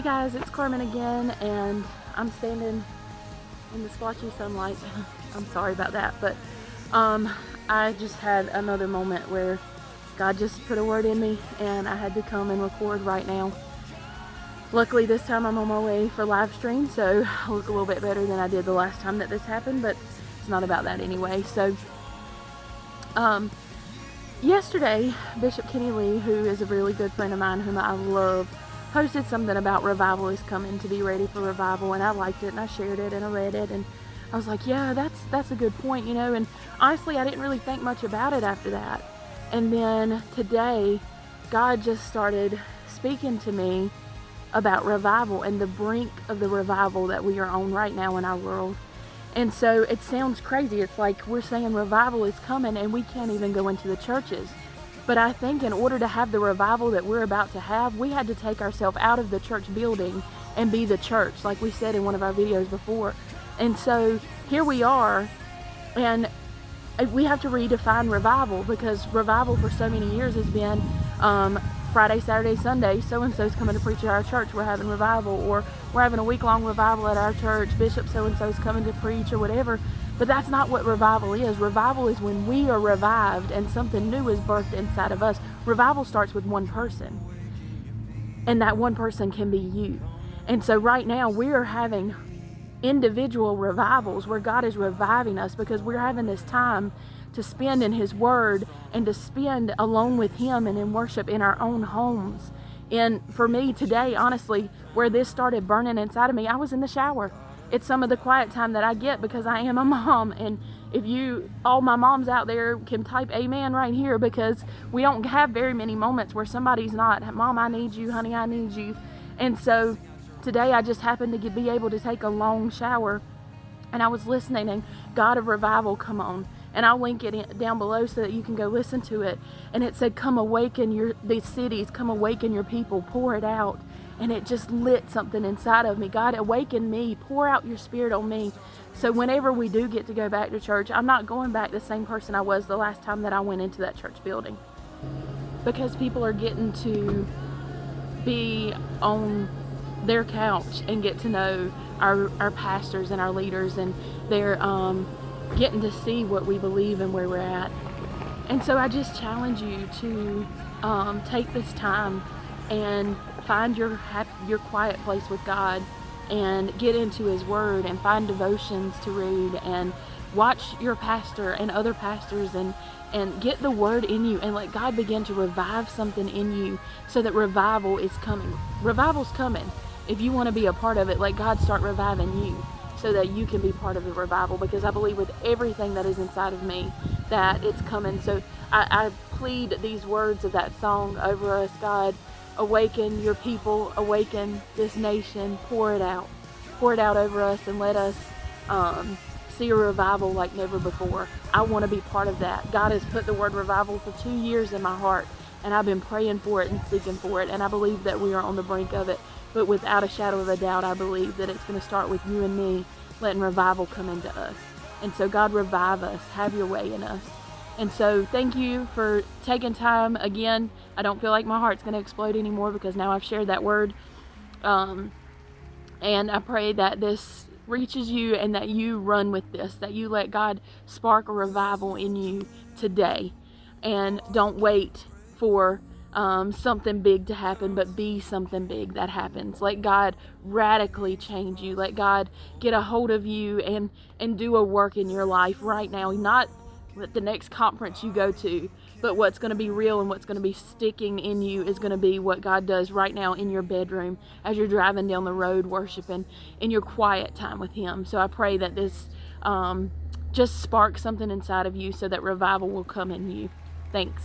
Hey guys, it's Carmen again, and I'm standing in the splotchy sunlight. I'm sorry about that, but I just had another moment where God just put a word in me and I had to come and record right now. Luckily this time I'm on my way for live stream, so I look a little bit better than I did the last time that this happened, but it's not about that anyway. So yesterday, Bishop Kenny Lee, who is a really good friend of mine whom I love, posted something about revival is coming, to be ready for revival, and I liked it and I shared it and I read it and I was like, yeah, that's a good point, you know. And honestly, I didn't really think much about it after that. And then today, God just started speaking to me about revival and the brink of the revival that we are on right now in our world. And so it sounds crazy. It's like we're saying revival is coming and we can't even go into the churches. But I think in order to have the revival that we're about to have, we had to take ourselves out of the church building and be the church, like we said in one of our videos before. And so here we are, and we have to redefine revival, because revival for so many years has been Friday, Saturday, Sunday, so-and-so's coming to preach at our church, we're having revival, or we're having a week-long revival at our church, Bishop so-and-so's coming to preach, or whatever. But that's not what revival is. Revival is when we are revived and something new is birthed inside of us. Revival starts with one person, and that one person can be you. And so right now we are having individual revivals where God is reviving us, because we're having this time to spend in His Word and to spend alone with Him and in worship in our own homes. And for me today, honestly, where this started burning inside of me, I was in the shower. It's some of the quiet time that I get because I am a mom. And if all my moms out there can type amen right here, because we don't have very many moments where somebody's not, Mom, I need you, honey, I need you. And so today I just happened to be able to take a long shower, and I was listening, and God of Revival, come on. And I'll link it down below so that you can go listen to it. And it said, come awaken these cities, come awaken your people, pour it out. And it just lit something inside of me. God, awaken me, pour out your Spirit on me. So whenever we do get to go back to church, I'm not going back the same person I was the last time that I went into that church building. Because people are getting to be on their couch and get to know our pastors and our leaders, and they're getting to see what we believe and where we're at. And so I just challenge you to take this time and find your quiet place with God, and get into His Word and find devotions to read, and watch your pastor and other pastors, and get the Word in you, and let God begin to revive something in you, so that revival is coming. Revival's coming. If you want to be a part of it, let God start reviving you so that you can be part of the revival, because I believe with everything that is inside of me that it's coming. So I plead these words of that song over us. God, awaken your people, awaken this nation, pour it out over us, and let us see a revival like never before. I want to be part of that. God has put the word revival for 2 years in my heart, and I've been praying for it and seeking for it, and I believe that we are on the brink of it. But without a shadow of a doubt, I believe that it's going to start with you and me letting revival come into us. And so God, revive us, have your way in us. And so thank you for taking time. Again, I don't feel like my heart's going to explode anymore, because now I've shared that word. And I pray that this reaches you, and that you run with this, that you let God spark a revival in you today. And don't wait for something big to happen, but be something big that happens. Let God radically change you. Let God get a hold of you and do a work in your life right now. Not at the next conference you go to, but what's going to be real and what's going to be sticking in you is going to be what God does right now in your bedroom, as you're driving down the road worshiping, in your quiet time with Him. So I pray that this just sparks something inside of you so that revival will come in you. Thanks.